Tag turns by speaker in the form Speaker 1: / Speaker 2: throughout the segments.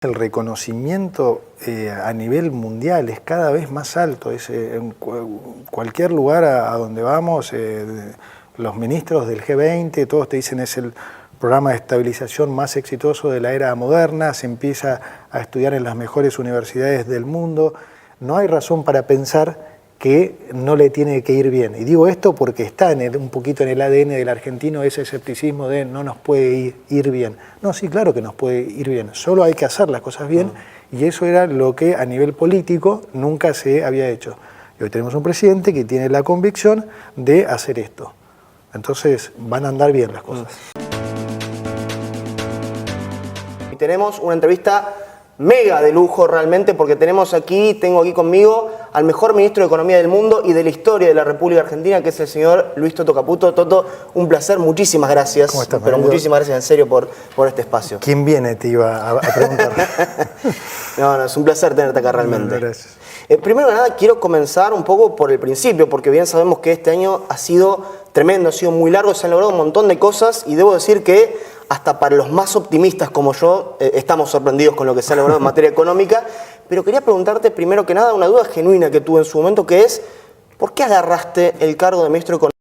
Speaker 1: El reconocimiento a nivel mundial es cada vez más alto. En cualquier lugar a donde vamos, los ministros del G20, todos te dicen es el programa de estabilización más exitoso de la era moderna, se empieza a estudiar en las mejores universidades del mundo. No hay razón para pensar que no le tiene que ir bien. Y digo esto porque está un poquito en el ADN del argentino ese escepticismo de no nos puede ir bien. No, sí, claro que nos puede ir bien, solo hay que hacer las cosas bien, y eso era lo que a nivel político nunca se había hecho. Y hoy tenemos un presidente que tiene la convicción de hacer esto. Entonces van a andar bien las cosas.
Speaker 2: Y tenemos una entrevista mega de lujo realmente, porque tengo aquí conmigo al mejor ministro de Economía del mundo y de la historia de la República Argentina, que es el señor Luis Toto Caputo. Toto, un placer, muchísimas gracias.
Speaker 1: ¿Cómo estás,
Speaker 2: pero
Speaker 1: marido?
Speaker 2: muchísimas gracias en serio por este espacio.
Speaker 1: ¿Quién viene? Te iba a preguntar.
Speaker 2: No, es un placer tenerte acá realmente.
Speaker 1: Bueno, gracias.
Speaker 2: Primero que nada, quiero comenzar un poco por el principio, porque bien sabemos que este año ha sido tremendo, ha sido muy largo, se han logrado un montón de cosas, y debo decir que hasta para los más optimistas como yo, estamos sorprendidos con lo que se ha logrado en materia económica. Pero quería preguntarte primero que nada una duda genuina que tuve en su momento, que es, ¿por qué agarraste el cargo de ministro de Economía?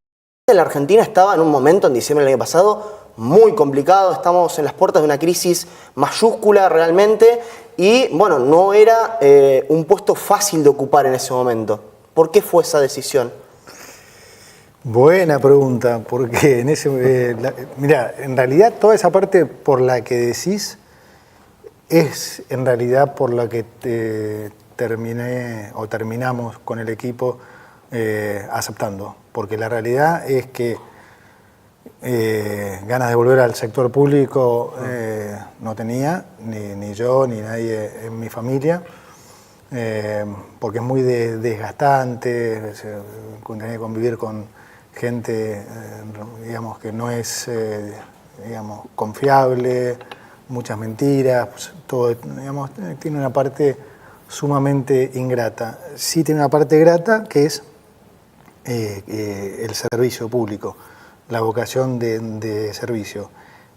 Speaker 2: La Argentina estaba en un momento, en diciembre del año pasado, muy complicado, estamos en las puertas de una crisis mayúscula realmente, y bueno, no era un puesto fácil de ocupar en ese momento. ¿Por qué fue esa decisión?
Speaker 1: Buena pregunta, porque mirá, en realidad toda esa parte por la que decís es en realidad por la que terminamos con el equipo aceptando, porque la realidad es que ganas de volver al sector público no tenía, ni yo, ni nadie en mi familia, porque es muy desgastante, tenía que convivir con gente, digamos, que no es, digamos, confiable, muchas mentiras, pues, todo, digamos, tiene una parte sumamente ingrata. Sí tiene una parte grata, que es el servicio público, la vocación de servicio.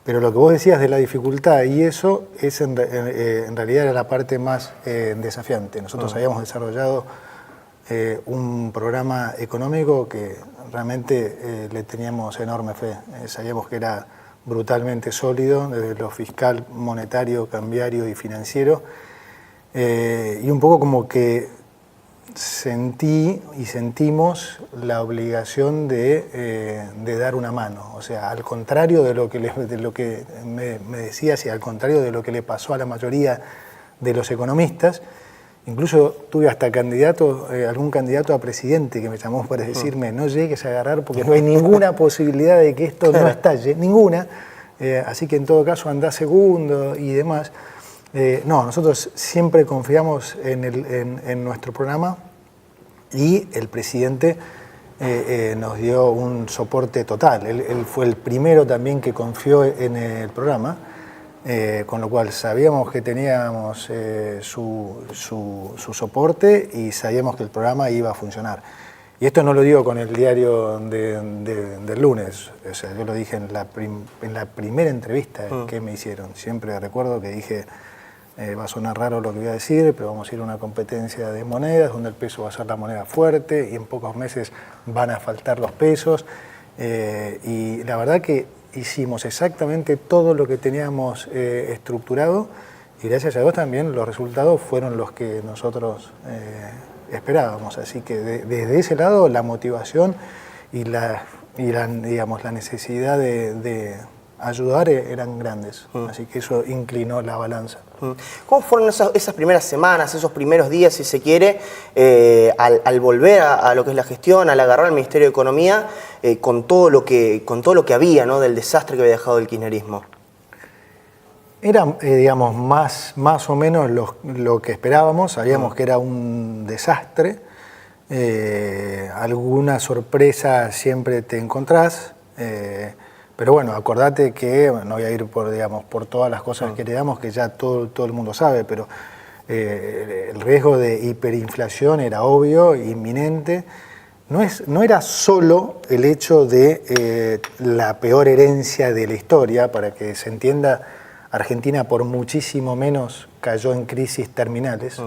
Speaker 1: Pero lo que vos decías de la dificultad, y eso es en realidad era la parte más desafiante. Nosotros habíamos desarrollado un programa económico que realmente le teníamos enorme fe. Sabíamos que era brutalmente sólido desde lo fiscal, monetario, cambiario y financiero. Y un poco como que sentí y sentimos la obligación de dar una mano. O sea, al contrario de lo que me decías y al contrario de lo que le pasó a la mayoría de los economistas, incluso tuve hasta algún candidato a presidente que me llamó para decirme no llegues a agarrar porque no hay ninguna posibilidad de que esto no estalle, ninguna, así que en todo caso andá segundo y demás. No, nosotros siempre confiamos en nuestro programa, y el presidente nos dio un soporte total. Él fue el primero también que confió en el programa. Con lo cual sabíamos que teníamos su soporte y sabíamos que el programa iba a funcionar. Y esto no lo digo con el diario del lunes, o sea, yo lo dije en la primera entrevista que me hicieron. Siempre recuerdo que dije, va a sonar raro lo que voy a decir, pero vamos a ir a una competencia de monedas donde el peso va a ser la moneda fuerte y en pocos meses van a faltar los pesos. Y la verdad que hicimos exactamente todo lo que teníamos estructurado, y gracias a Dios también los resultados fueron los que nosotros esperábamos. Así que desde ese lado la motivación y la necesidad de ayudar eran grandes. Así que eso inclinó la balanza.
Speaker 2: ¿Cómo fueron esas primeras semanas, esos primeros días, si se quiere, al volver a lo que es la gestión, al agarrar el Ministerio de Economía, con todo lo que había, ¿no?, del desastre que había dejado el kirchnerismo?
Speaker 1: Era, digamos, más o menos lo que esperábamos. Sabíamos que era un desastre. Alguna sorpresa siempre te encontrás. Pero bueno, acordate que, no voy a ir por todas las cosas que heredamos, que ya todo el mundo sabe, pero el riesgo de hiperinflación era obvio, inminente. No era solo el hecho de la peor herencia de la historia, para que se entienda, Argentina por muchísimo menos cayó en crisis terminales,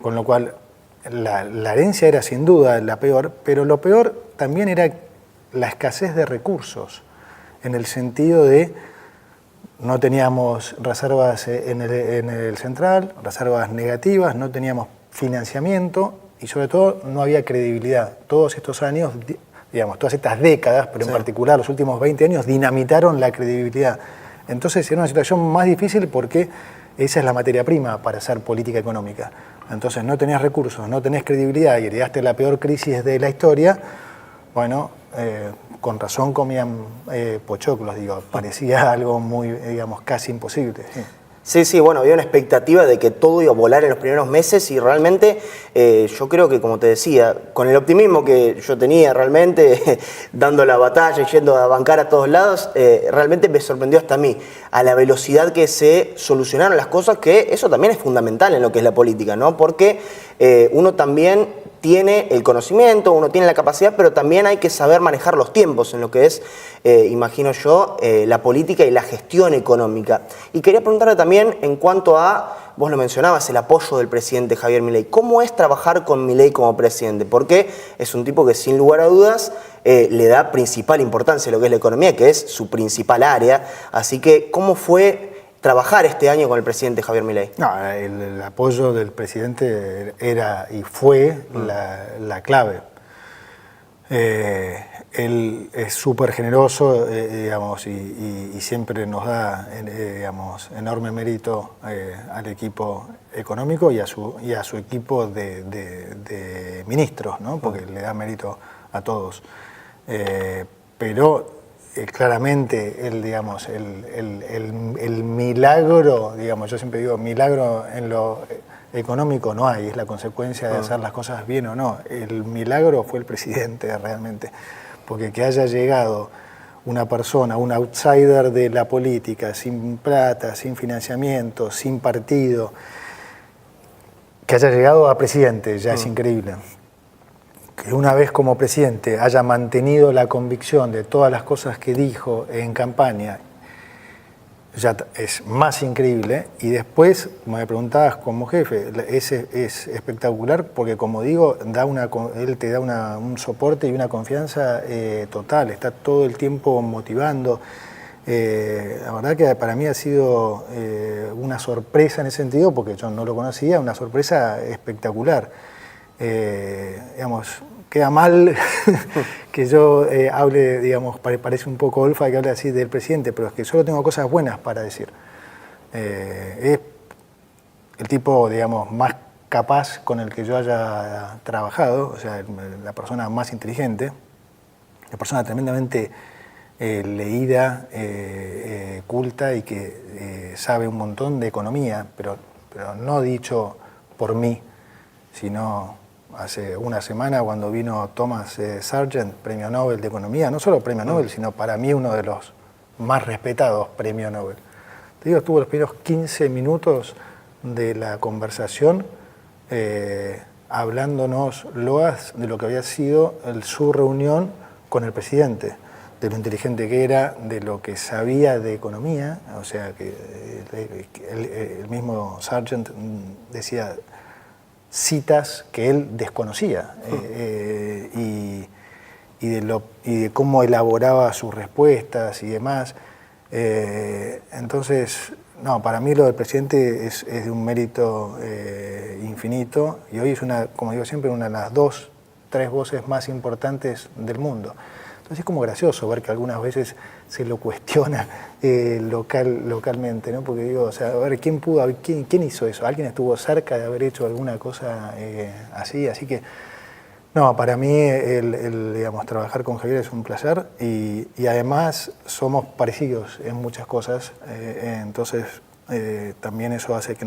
Speaker 1: con lo cual la herencia era sin duda la peor, pero lo peor también era la escasez de recursos, en el sentido de no teníamos reservas en el central, reservas negativas, no teníamos financiamiento y sobre todo no había credibilidad. Todos estos años, digamos, todas estas décadas, pero en particular los últimos 20 años, dinamitaron la credibilidad. Entonces era una situación más difícil porque esa es la materia prima para hacer política económica. Entonces no tenías recursos, no tenés credibilidad y heredaste la peor crisis de la historia. Bueno, con razón comían pochoclos, digo, parecía algo muy, digamos, casi imposible.
Speaker 2: Sí, bueno, había una expectativa de que todo iba a volar en los primeros meses y realmente yo creo que, como te decía, con el optimismo que yo tenía realmente, dando la batalla y yendo a bancar a todos lados, realmente me sorprendió hasta a mí, a la velocidad que se solucionaron las cosas, que eso también es fundamental en lo que es la política, ¿no? Porque uno también tiene el conocimiento, uno tiene la capacidad, pero también hay que saber manejar los tiempos en lo que es, imagino yo, la política y la gestión económica. Y quería preguntarle también en cuanto a, vos lo mencionabas, el apoyo del presidente Javier Milei. ¿Cómo es trabajar con Milei como presidente? Porque es un tipo que sin lugar a dudas le da principal importancia a lo que es la economía, que es su principal área. Así que, ¿cómo fue trabajar este año con el presidente Javier Milei?
Speaker 1: No, el apoyo del presidente era y fue la clave. Él es súper generoso, digamos, y siempre nos da, digamos, enorme mérito al equipo económico y a su equipo de ministros, ¿no? Porque le da mérito a todos. Pero claramente digamos, el milagro, digamos, yo siempre digo, milagro en lo económico no hay, es la consecuencia de hacer las cosas bien o no. El milagro fue el presidente realmente, porque que haya llegado una persona, un outsider de la política, sin plata, sin financiamiento, sin partido, que haya llegado a presidente, ya es increíble. Que una vez como presidente haya mantenido la convicción de todas las cosas que dijo en campaña, ya es más increíble. Y después, como me preguntabas como jefe, es espectacular porque, como digo, él te da un soporte y una confianza total, está todo el tiempo motivando. La verdad que para mí ha sido una sorpresa en ese sentido, porque yo no lo conocía, una sorpresa espectacular. Digamos, queda mal que yo hable, digamos, parece un poco olfa que hable así del presidente, pero es que solo tengo cosas buenas para decir. Es el tipo, digamos, más capaz con el que yo haya trabajado, o sea, la persona más inteligente, la persona tremendamente leída, culta y que sabe un montón de economía, pero no dicho por mí, sino hace una semana cuando vino Thomas Sargent, premio Nobel de Economía, no solo premio Nobel, sino para mí uno de los más respetados premios Nobel. Te digo, estuvo los primeros 15 minutos de la conversación hablándonos loas de lo que había sido su reunión con el presidente, de lo inteligente que era, de lo que sabía de economía, o sea, que el mismo Sargent decía citas que él desconocía y de cómo elaboraba sus respuestas y demás. Entonces, no, para mí lo del presidente es de un mérito infinito y hoy es como digo siempre, una de las 3 voces más importantes del mundo. Entonces es como gracioso ver que algunas veces se lo cuestiona localmente, ¿no? Porque digo, o sea, a ver, ¿quién hizo eso? ¿Alguien estuvo cerca de haber hecho alguna cosa así? Así que, no, para mí digamos, trabajar con Javier es un placer y además somos parecidos en muchas cosas, entonces también eso hace que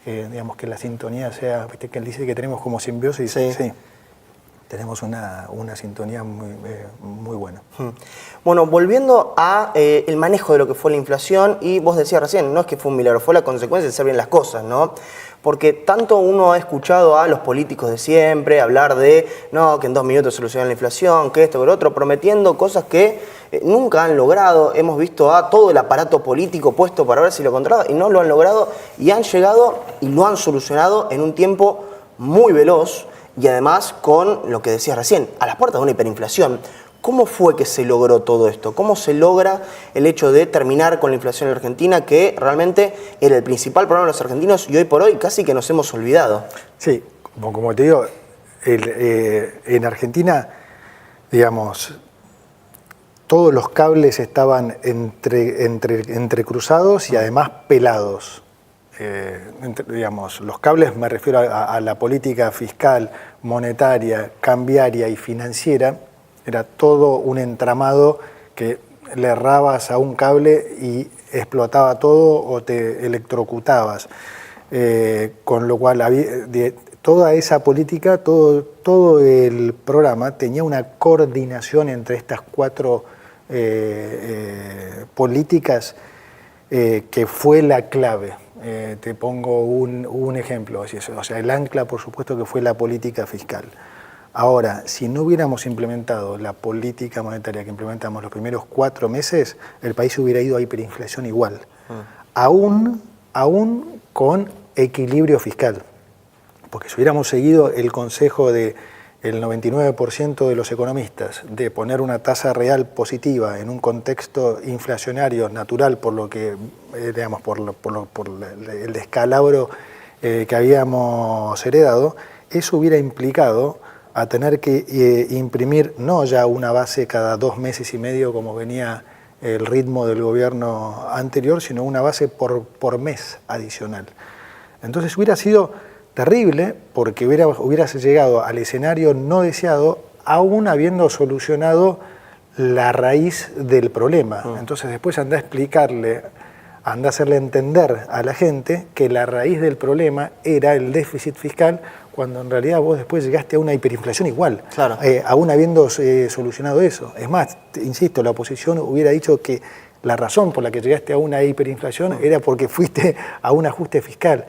Speaker 1: digamos, que la sintonía sea, viste que él dice que tenemos como simbiosis. Sí. Tenemos una sintonía muy buena.
Speaker 2: Bueno, volviendo a el manejo de lo que fue la inflación, y vos decías recién, no es que fue un milagro, fue la consecuencia de hacer bien las cosas, ¿no? Porque tanto uno ha escuchado a los políticos de siempre hablar de, no, que en 2 minutos solucionan la inflación, que esto, que lo otro, prometiendo cosas que nunca han logrado. Hemos visto a todo el aparato político puesto para ver si lo controlan y no lo han logrado, y han llegado y lo han solucionado en un tiempo muy veloz y además con lo que decías recién, a las puertas de una hiperinflación. ¿Cómo fue que se logró todo esto? ¿Cómo se logra el hecho de terminar con la inflación en Argentina, que realmente era el principal problema de los argentinos y hoy por hoy casi que nos hemos olvidado?
Speaker 1: Sí, como te digo, en Argentina, digamos, todos los cables estaban entrecruzados y además pelados. Digamos, los cables, me refiero a la política fiscal, monetaria, cambiaria y financiera. Era todo un entramado que le errabas a un cable y explotaba todo o te electrocutabas. Con lo cual, toda esa política, todo el programa tenía una coordinación entre estas cuatro políticas que fue la clave. Te pongo un ejemplo. O sea, el ancla, por supuesto, que fue la política fiscal. Ahora, si no hubiéramos implementado la política monetaria que implementamos los primeros 4 meses, el país hubiera ido a hiperinflación igual, aún con equilibrio fiscal. Porque si hubiéramos seguido el consejo del 99% de los economistas de poner una tasa real positiva en un contexto inflacionario natural, por lo que, digamos, por el descalabro que habíamos heredado, eso hubiera implicado a tener que imprimir no ya una base cada 2 meses y medio como venía el ritmo del gobierno anterior, sino una base por mes adicional. Entonces hubiera sido terrible porque hubieras llegado al escenario no deseado aún habiendo solucionado la raíz del problema. Entonces después anda a explicarle, anda a hacerle entender a la gente que la raíz del problema era el déficit fiscal, cuando en realidad vos después llegaste a una hiperinflación igual,
Speaker 2: claro.
Speaker 1: Aún habiendo solucionado eso. Es más, insisto, la oposición hubiera dicho que la razón por la que llegaste a una hiperinflación era porque fuiste a un ajuste fiscal.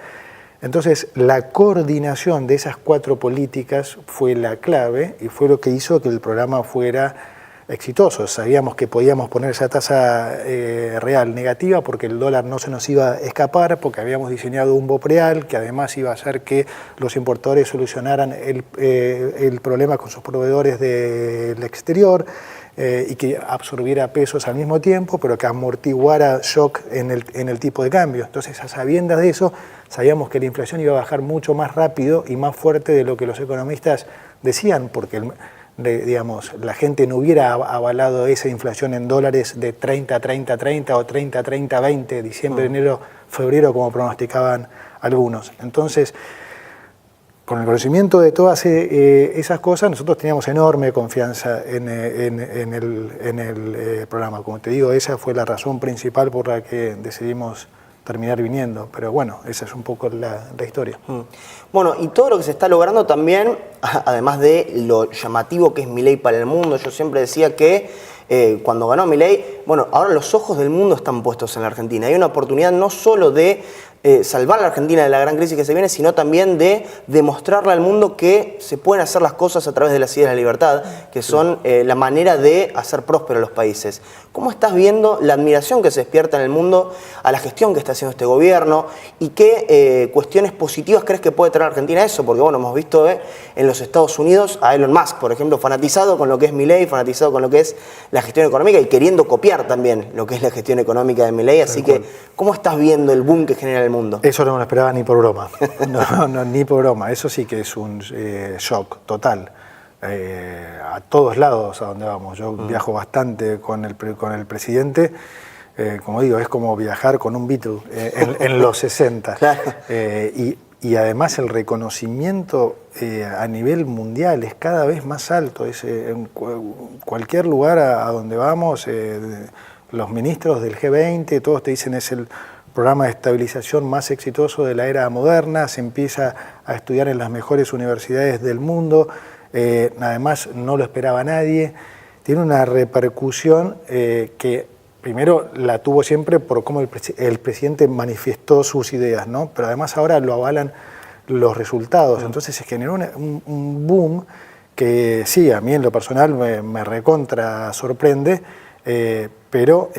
Speaker 1: Entonces, la coordinación de esas 4 políticas fue la clave y fue lo que hizo que el programa fuera exitoso. Sabíamos que podíamos poner esa tasa real negativa porque el dólar no se nos iba a escapar, porque habíamos diseñado un BOPREAL que además iba a hacer que los importadores solucionaran el problema con sus proveedores del exterior y que absorbiera pesos al mismo tiempo, pero que amortiguara shock en el tipo de cambio. Entonces, a sabiendas de eso, sabíamos que la inflación iba a bajar mucho más rápido y más fuerte de lo que los economistas decían, porque digamos, la gente no hubiera avalado esa inflación en dólares de 30-30-30 o 30-30-20, diciembre, enero, febrero, como pronosticaban algunos. Entonces, con el conocimiento de todas esas cosas, nosotros teníamos enorme confianza en el programa. Como te digo, esa fue la razón principal por la que decidimos terminar viniendo, pero bueno, esa es un poco la historia.
Speaker 2: Bueno, y todo lo que se está logrando también, además de lo llamativo que es Milei para el mundo, yo siempre decía que cuando ganó Milei, bueno, ahora los ojos del mundo están puestos en la Argentina. Hay una oportunidad no solo de salvar a la Argentina de la gran crisis que se viene, sino también de demostrarle al mundo que se pueden hacer las cosas a través de las ideas de la libertad, que son la manera de hacer prósperos los países. ¿Cómo estás viendo la admiración que se despierta en el mundo a la gestión que está haciendo este gobierno y qué cuestiones positivas crees que puede traer a Argentina eso? Porque bueno, hemos visto en los Estados Unidos a Elon Musk, por ejemplo, fanatizado con lo que es Milei, fanatizado con lo que es la gestión económica y queriendo copiar también lo que es la gestión económica de Milei. Así que, ¿cómo estás viendo el boom que genera el mundo?
Speaker 1: Eso no me lo esperaba ni por broma. No, ni por broma. Eso sí que es un shock total. A todos lados a donde vamos. Yo viajo bastante con el presidente. Como digo, es como viajar con un Beatle en los 60.
Speaker 2: Claro.
Speaker 1: Y además el reconocimiento a nivel mundial es cada vez más alto. En cualquier lugar a donde vamos, los ministros del G20, todos te dicen es el programa de estabilización más exitoso de la era moderna, se empieza a estudiar en las mejores universidades del mundo, además no lo esperaba nadie, tiene una repercusión que primero la tuvo siempre por cómo el presidente manifestó sus ideas, ¿no? Pero además ahora lo avalan los resultados, entonces se generó un boom que sí, a mí en lo personal me recontra sorprende, Pero,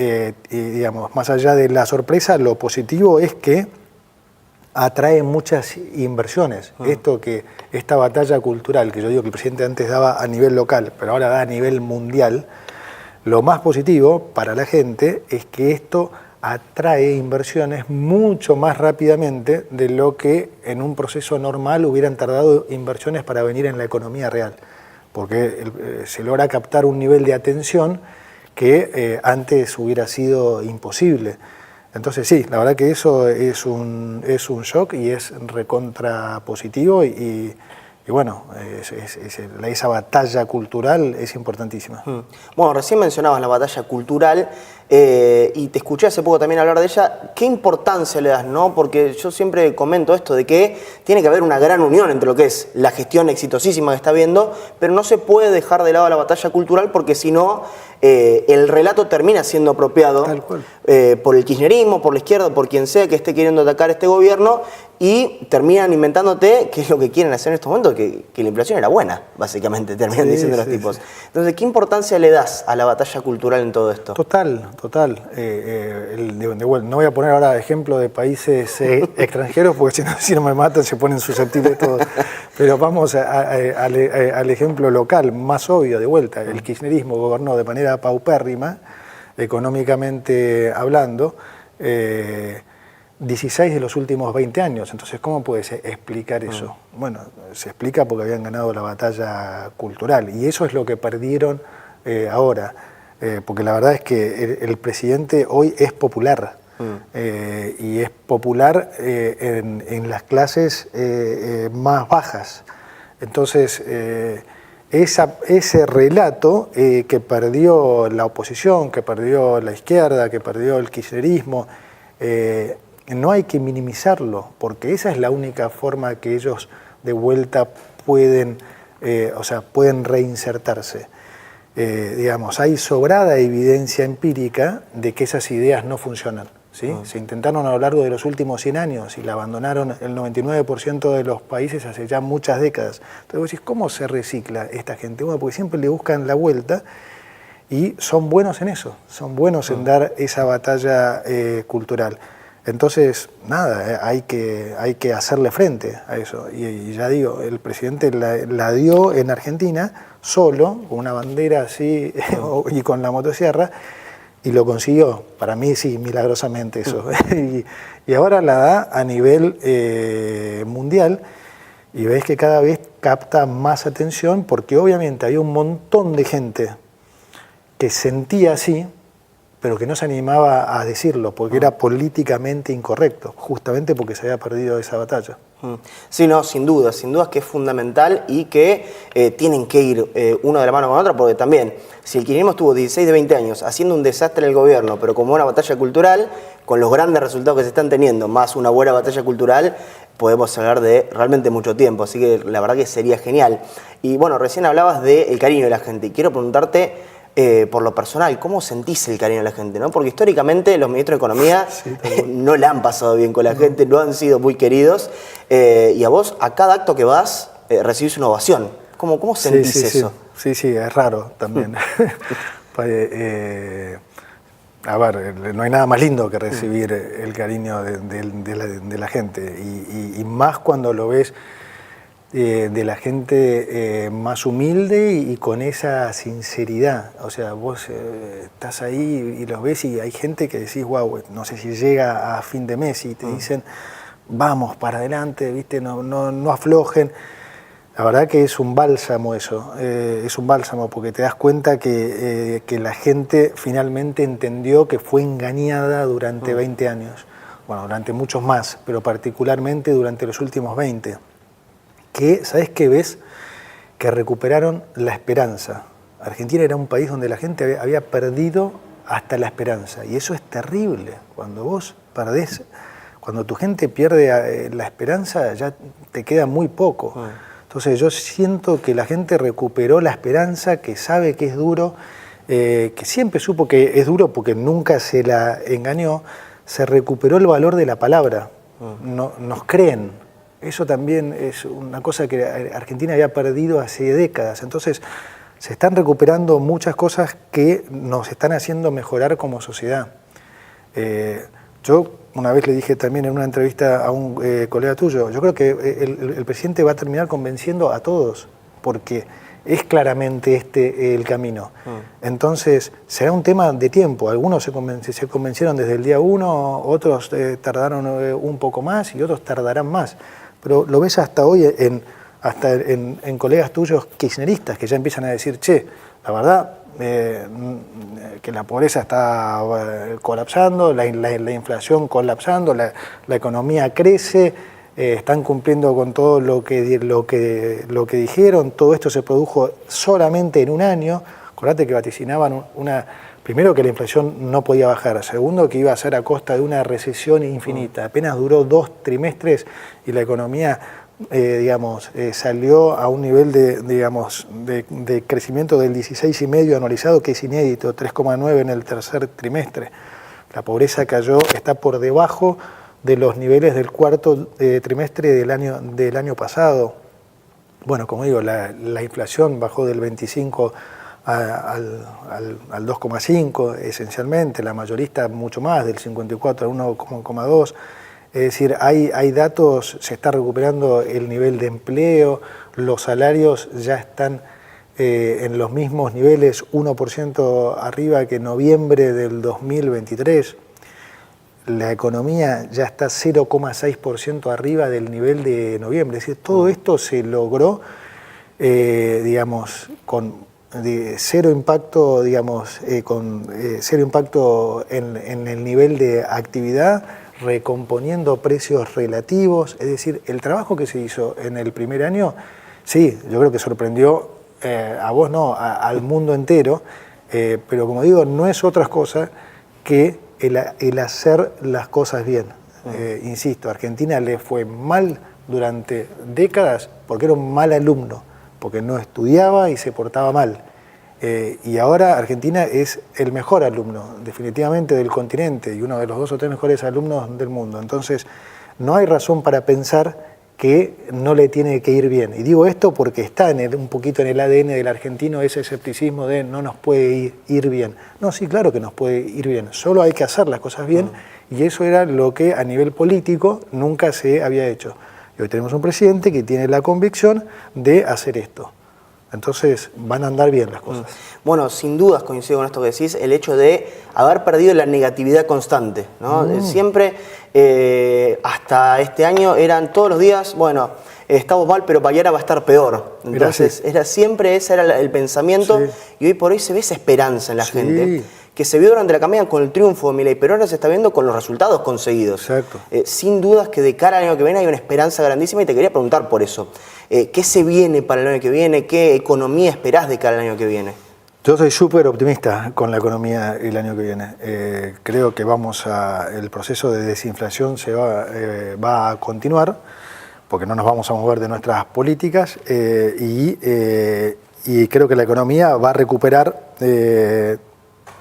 Speaker 1: digamos, más allá de la sorpresa, lo positivo es que atrae muchas inversiones. Esta batalla cultural que yo digo que el presidente antes daba a nivel local, pero ahora da a nivel mundial, lo más positivo para la gente es que esto atrae inversiones mucho más rápidamente de lo que en un proceso normal hubieran tardado inversiones para venir en la economía real, porque se logra captar un nivel de atención que antes hubiera sido imposible. Entonces sí, la verdad que eso es un shock y es recontra positivo y bueno, esa batalla cultural es importantísima.
Speaker 2: Bueno, recién mencionabas la batalla cultural y te escuché hace poco también hablar de ella. ¿Qué importancia le das, no? Porque yo siempre comento esto de que tiene que haber una gran unión entre lo que es la gestión exitosísima que está viendo, pero no se puede dejar de lado la batalla cultural porque si no, el relato termina siendo apropiado por el kirchnerismo, por la izquierda, por quien sea que esté queriendo atacar este gobierno y terminan inventándote qué es lo que quieren hacer en estos momentos, que la inflación era buena, básicamente, terminan diciendo los tipos. Entonces, ¿qué importancia le das a la batalla cultural en todo esto?
Speaker 1: Total. No voy a poner ahora ejemplo de países extranjeros, porque si no me matan se ponen susceptibles todos. Pero vamos al ejemplo local, más obvio, de vuelta. El kirchnerismo gobernó de manera paupérrima, económicamente hablando, 16 de los últimos 20 años. Entonces, ¿cómo puedes explicar eso? Bueno, se explica porque habían ganado la batalla cultural y eso es lo que perdieron ahora. Porque la verdad es que el presidente hoy es popular y es popular en las clases más bajas. Entonces, ese relato que perdió la oposición, que perdió la izquierda, que perdió el kirchnerismo, no hay que minimizarlo, porque esa es la única forma que ellos de vuelta pueden reinsertarse. Digamos, hay sobrada evidencia empírica de que esas ideas no funcionan, ¿sí? Se intentaron a lo largo de los últimos 100 años y la abandonaron el 99% de los países hace ya muchas décadas. Entonces vos decís, ¿cómo se recicla esta gente? Bueno, porque siempre le buscan la vuelta y son buenos en eso, son buenos en dar esa batalla cultural. Entonces, nada, hay que hacerle frente a eso. Y ya digo, el presidente la dio en Argentina solo, con una bandera así y con la motosierra, y lo consiguió. Para mí sí, milagrosamente eso. Y ahora la da a nivel mundial y ves que cada vez capta más atención porque obviamente hay un montón de gente que sentía así, pero que no se animaba a decirlo, porque era políticamente incorrecto, justamente porque se había perdido esa batalla.
Speaker 2: Sí, no, sin dudas que es fundamental y que tienen que ir uno de la mano con otro, porque también, si el kirchnerismo estuvo 16 de 20 años haciendo un desastre en el gobierno, pero como una batalla cultural, con los grandes resultados que se están teniendo, más una buena batalla cultural, podemos hablar de realmente mucho tiempo, así que la verdad que sería genial. Y bueno, recién hablabas del cariño de la gente, y quiero preguntarte, por lo personal, ¿cómo sentís el cariño de la gente? ¿No? Porque históricamente los ministros de Economía no la han pasado bien con la gente, no han sido muy queridos. Y a vos, a cada acto que vas, recibís una ovación. ¿Cómo sentís eso?
Speaker 1: Sí, es raro también. A ver, no hay nada más lindo que recibir el cariño de la gente. Y más cuando lo ves de la gente más humilde y con esa sinceridad. O sea, vos estás ahí y los ves y hay gente que decís, wow, no sé si llega a fin de mes y te dicen, vamos para adelante, ¿viste? No aflojen. La verdad que es un bálsamo eso, es un bálsamo porque te das cuenta que la gente finalmente entendió que fue engañada durante 20 años. Bueno, durante muchos más, pero particularmente durante los últimos 20. Que, ¿sabes qué ves? Que recuperaron la esperanza. Argentina era un país donde la gente había perdido hasta la esperanza. Y eso es terrible. Cuando vos perdés, cuando tu gente pierde la esperanza, ya te queda muy poco. Entonces yo siento que la gente recuperó la esperanza, que sabe que es duro, que siempre supo que es duro porque nunca se la engañó. Se recuperó el valor de la palabra. Nos creen. Eso también es una cosa que Argentina había perdido hace décadas. Entonces, se están recuperando muchas cosas que nos están haciendo mejorar como sociedad. Yo una vez le dije también en una entrevista a un colega tuyo, yo creo que el presidente va a terminar convenciendo a todos, porque es claramente este el camino. Entonces, será un tema de tiempo. Algunos se convencieron desde el día 1, otros tardaron un poco más y otros tardarán más. Pero lo ves hasta hoy en colegas tuyos kirchneristas que ya empiezan a decir, che, la verdad que la pobreza está colapsando, la inflación colapsando, la economía crece, están cumpliendo con todo lo que dijeron, todo esto se produjo solamente en un año. Acordate que vaticinaban primero que la inflación no podía bajar, segundo que iba a ser a costa de una recesión infinita, apenas duró 2 trimestres y la economía salió a un nivel de crecimiento del 16,5 anualizado, que es inédito, 3,9 en el tercer trimestre. La pobreza cayó, está por debajo de los niveles del cuarto trimestre del año pasado. Bueno, como digo, la inflación bajó del 25 al 2,5 esencialmente, la mayorista mucho más, del 54 al 1,2. Es decir, hay datos, se está recuperando el nivel de empleo, los salarios ya están en los mismos niveles, 1% arriba que en noviembre del 2023. La economía ya está 0,6% arriba del nivel de noviembre. Es decir, todo esto se logró, con cero impacto, cero impacto en el nivel de actividad, recomponiendo precios relativos. Es decir, el trabajo que se hizo en el primer año, sí, yo creo que sorprendió a vos, no, al mundo entero, pero como digo, no es otra cosa que el hacer las cosas bien. Insisto, a Argentina le fue mal durante décadas porque era un mal alumno, porque no estudiaba y se portaba mal. Y ahora Argentina es el mejor alumno, definitivamente, del continente y uno de los 2 o 3 mejores alumnos del mundo. Entonces, no hay razón para pensar que no le tiene que ir bien. Y digo esto porque está un poquito en el ADN del argentino ese escepticismo de no nos puede ir bien. No, sí, claro que nos puede ir bien, solo hay que hacer las cosas bien y eso era lo que a nivel político nunca se había hecho. Y hoy tenemos un presidente que tiene la convicción de hacer esto. Entonces van a andar bien las cosas.
Speaker 2: Bueno, sin dudas coincido con esto que decís, el hecho de haber perdido la negatividad constante, ¿no? Siempre, hasta este año, eran todos los días, bueno, estamos mal, pero mañana va a estar peor. Entonces, siempre ese era el pensamiento, y hoy por hoy se ve esa esperanza en la gente, que se vio durante la campaña con el triunfo de Milei, pero ahora se está viendo con los resultados conseguidos.
Speaker 1: Exacto.
Speaker 2: Sin dudas que de cara al año que viene hay una esperanza grandísima y te quería preguntar por eso. ¿Qué se viene para el año que viene? ¿Qué economía esperás de cara al año que viene?
Speaker 1: Yo soy súper optimista con la economía el año que viene. Creo que el proceso de desinflación va a continuar, porque no nos vamos a mover de nuestras políticas, y creo que la economía va a recuperar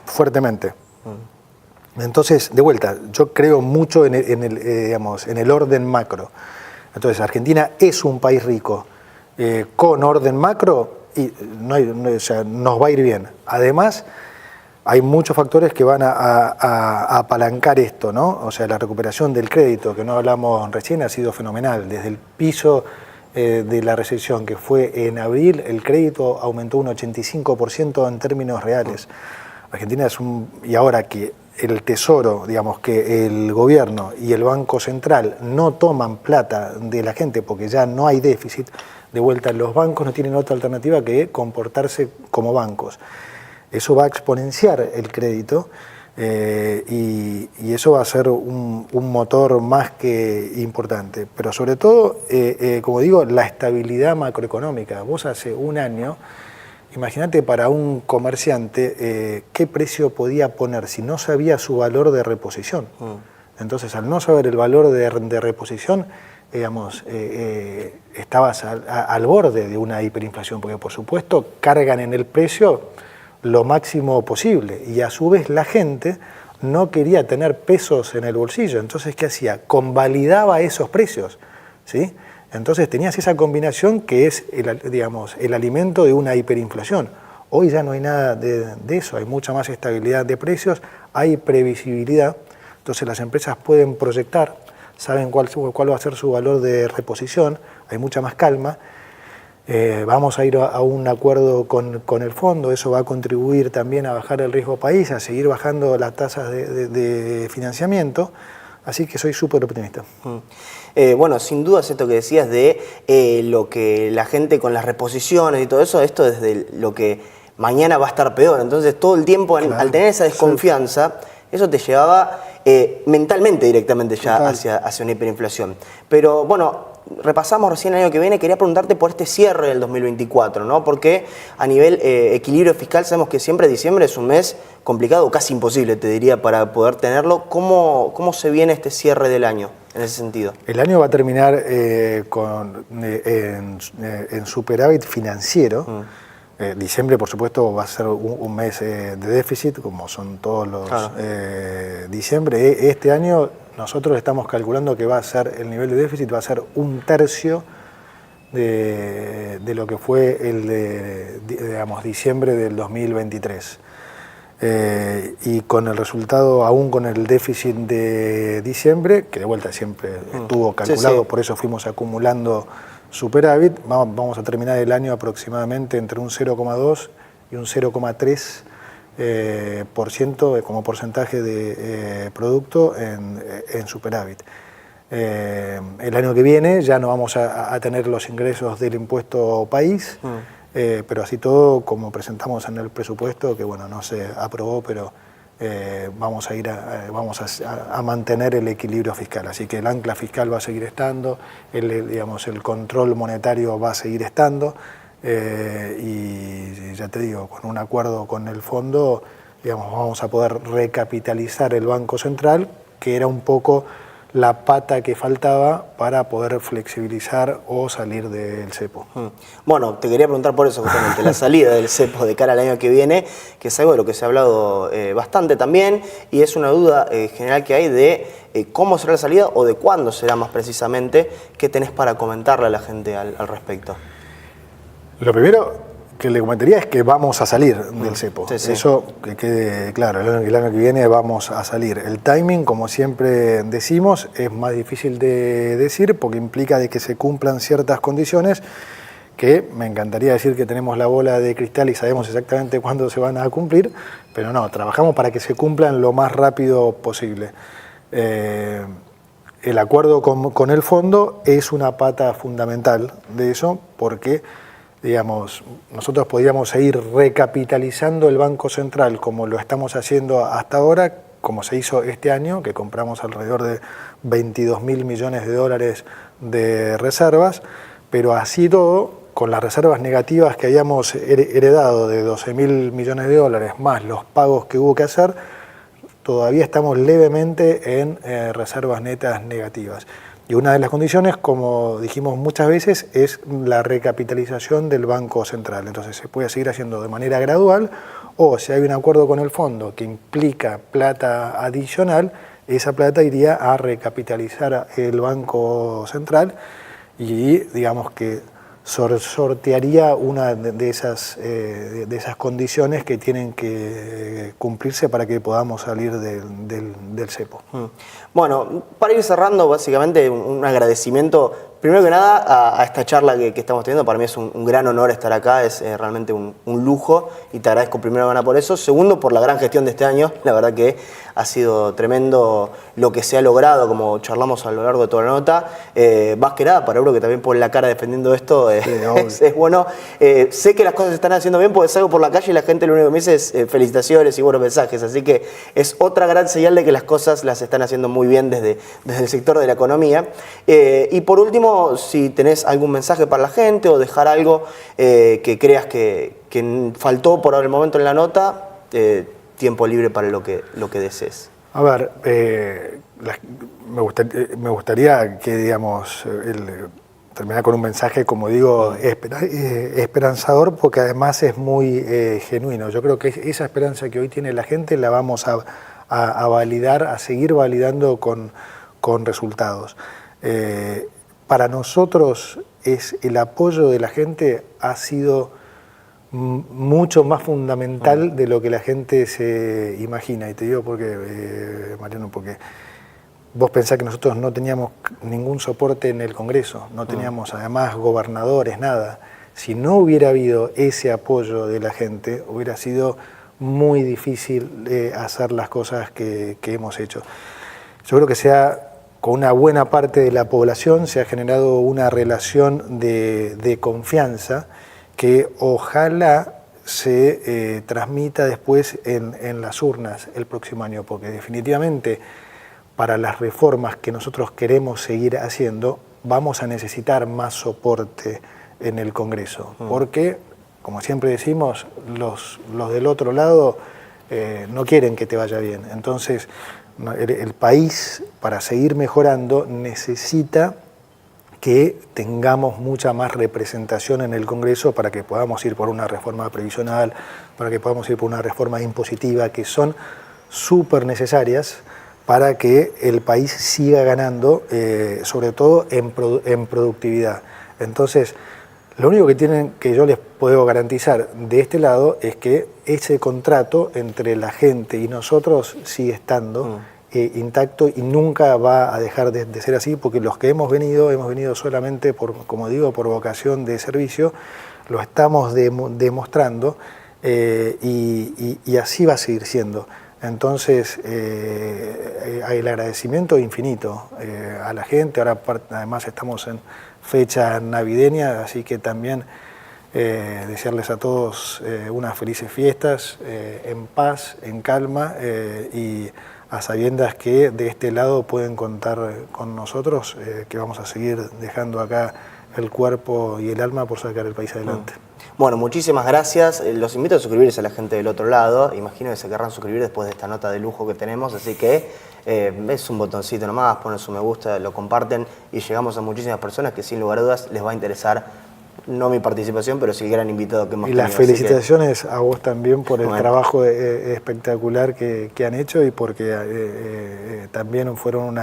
Speaker 1: fuertemente. Entonces, de vuelta, yo creo mucho en el orden macro. Entonces, Argentina es un país rico, con orden macro, y nos va a ir bien. Además, hay muchos factores que van a apalancar esto, ¿no? O sea, la recuperación del crédito, que no hablamos recién, ha sido fenomenal. Desde el piso de la recesión, que fue en abril, el crédito aumentó un 85% en términos reales. Argentina y ahora que el Tesoro, que el gobierno y el Banco Central no toman plata de la gente porque ya no hay déficit, de vuelta los bancos no tienen otra alternativa que comportarse como bancos. Eso va a exponenciar el crédito y eso va a ser un motor más que importante. Pero sobre todo, como digo, la estabilidad macroeconómica. Vos hace un año, imagínate para un comerciante qué precio podía poner si no sabía su valor de reposición. Entonces, al no saber el valor de reposición, estabas al borde de una hiperinflación, porque por supuesto cargan en el precio lo máximo posible y a su vez la gente no quería tener pesos en el bolsillo. Entonces, ¿qué hacía? Convalidaba esos precios, ¿sí? Entonces tenías esa combinación que es el alimento de una hiperinflación. Hoy ya no hay nada de eso, hay mucha más estabilidad de precios, hay previsibilidad, entonces las empresas pueden proyectar, saben cuál va a ser su valor de reposición, hay mucha más calma. Vamos a ir a un acuerdo con el fondo, eso va a contribuir también a bajar el riesgo país, a seguir bajando las tasas de financiamiento, así que soy súper optimista.
Speaker 2: Bueno, sin dudas esto que decías de lo que la gente con las reposiciones y todo eso, esto es de lo que mañana va a estar peor, entonces todo el tiempo al tener esa desconfianza, eso te llevaba mentalmente directamente ya hacia una hiperinflación. Pero bueno, repasamos recién el año que viene, quería preguntarte por este cierre del 2024, ¿no? Porque a nivel equilibrio fiscal sabemos que siempre diciembre es un mes complicado, casi imposible, te diría, para poder tenerlo. ¿Cómo se viene este cierre del año en ese sentido?
Speaker 1: El año va a terminar en superávit financiero. Diciembre, por supuesto, va a ser un mes de déficit, como son todos los diciembre. Este año nosotros estamos calculando que va a ser, el nivel de déficit va a ser 1/3 de lo que fue el de, digamos, diciembre del 2023. Y con el resultado, aún con el déficit de diciembre, que de vuelta siempre estuvo calculado, por eso fuimos acumulando superávit, vamos a terminar el año aproximadamente entre un 0,2 y un 0,3% como porcentaje de producto en superávit. El año que viene ya no vamos a tener los ingresos del impuesto país, pero así todo, como presentamos en el presupuesto, que bueno, no se aprobó, pero vamos a mantener el equilibrio fiscal. Así que el ancla fiscal va a seguir estando, el control monetario va a seguir estando, y ya te digo, con un acuerdo con el fondo, digamos, vamos a poder recapitalizar el Banco Central, que era un poco la pata que faltaba para poder flexibilizar o salir del cepo.
Speaker 2: Bueno, te quería preguntar por eso justamente, la salida del cepo de cara al año que viene, que es algo de lo que se ha hablado bastante también, y es una duda general que hay de cómo será la salida o de cuándo será más precisamente. ¿Qué tenés para comentarle a la gente al respecto?
Speaker 1: Lo primero que le comentaría es que vamos a salir del cepo. Eso que quede claro, el año que viene vamos a salir. El timing, como siempre decimos, es más difícil de decir porque implica de que se cumplan ciertas condiciones que me encantaría decir que tenemos la bola de cristal y sabemos exactamente cuándo se van a cumplir, pero no, trabajamos para que se cumplan lo más rápido posible. El acuerdo con el fondo es una pata fundamental de eso porque, digamos, nosotros podríamos seguir recapitalizando el Banco Central como lo estamos haciendo hasta ahora, como se hizo este año, que compramos alrededor de 22.000 millones de dólares de reservas, pero así todo, con las reservas negativas que habíamos heredado de 12.000 millones de dólares, más los pagos que hubo que hacer, todavía estamos levemente en reservas netas negativas. Y una de las condiciones, como dijimos muchas veces, es la recapitalización del Banco Central. Entonces se puede seguir haciendo de manera gradual, o si hay un acuerdo con el fondo que implica plata adicional, esa plata iría a recapitalizar el Banco Central y digamos que sortearía una de esas condiciones que tienen que cumplirse para que podamos salir del cepo.
Speaker 2: Bueno, para ir cerrando, básicamente un agradecimiento, primero que nada, a esta charla que estamos teniendo. Para mí es un gran honor estar acá, es realmente un lujo y te agradezco primero que nada por eso. Segundo, por la gran gestión de este año, la verdad que ha sido tremendo lo que se ha logrado, como charlamos a lo largo de toda la nota. Más que nada, para Euro, que también pone la cara defendiendo esto, es bueno. Sé que las cosas se están haciendo bien porque salgo por la calle y la gente lo único que me dice es felicitaciones y buenos mensajes, así que es otra gran señal de que las cosas las están haciendo muy bien desde el sector de la economía. Y por último, si tenés algún mensaje para la gente o dejar algo que creas que faltó por el momento en la nota, tiempo libre para lo que desees.
Speaker 1: A ver, me gustaría que, digamos, terminar con un mensaje, como digo, esperanzador, porque además es muy genuino. Yo creo que esa esperanza que hoy tiene la gente la vamos a validar, a seguir validando con resultados. Para nosotros el apoyo de la gente ha sido mucho más fundamental de lo que la gente se imagina. Y te digo porque, Mariano, porque vos pensás que nosotros no teníamos ningún soporte en el Congreso, no teníamos además gobernadores, nada. Si no hubiera habido ese apoyo de la gente, hubiera sido muy difícil hacer las cosas que hemos hecho. Yo creo que con una buena parte de la población se ha generado una relación de confianza que ojalá se transmita después en las urnas el próximo año, porque definitivamente para las reformas que nosotros queremos seguir haciendo vamos a necesitar más soporte en el Congreso, porque, como siempre decimos, los del otro lado no quieren que te vaya bien. Entonces, el país, para seguir mejorando, necesita que tengamos mucha más representación en el Congreso para que podamos ir por una reforma previsional, para que podamos ir por una reforma impositiva, que son súper necesarias para que el país siga ganando, sobre todo en productividad. Entonces, lo único que yo les puedo garantizar de este lado es que ese contrato entre la gente y nosotros sigue estando intacto y nunca va a dejar de ser así, porque los que hemos venido solamente como digo, por vocación de servicio, lo estamos demostrando y así va a seguir siendo. Entonces, el agradecimiento infinito a la gente. Ahora además estamos en fecha navideña, así que también desearles a todos unas felices fiestas, en paz, en calma y a sabiendas que de este lado pueden contar con nosotros, que vamos a seguir dejando acá el cuerpo y el alma por sacar el país adelante.
Speaker 2: Bueno, muchísimas gracias. Los invito a suscribirse a la gente del otro lado. Imagino que se querrán suscribir después de esta nota de lujo que tenemos, así que es un botoncito nomás, ponen su me gusta, lo comparten y llegamos a muchísimas personas que sin lugar a dudas les va a interesar, no mi participación, pero sí el gran invitado que hemos tenido.
Speaker 1: Y las felicitaciones a vos también por el trabajo espectacular que han hecho y porque también fueron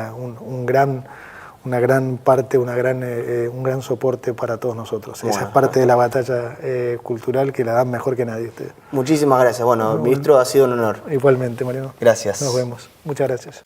Speaker 1: una gran parte, un gran soporte para todos nosotros. Esa es parte de la batalla cultural que la dan mejor que nadie ustedes.
Speaker 2: Muchísimas gracias. Bueno, ministro, ha sido un honor.
Speaker 1: Igualmente, Mariano.
Speaker 2: Gracias.
Speaker 1: Nos vemos. Muchas gracias.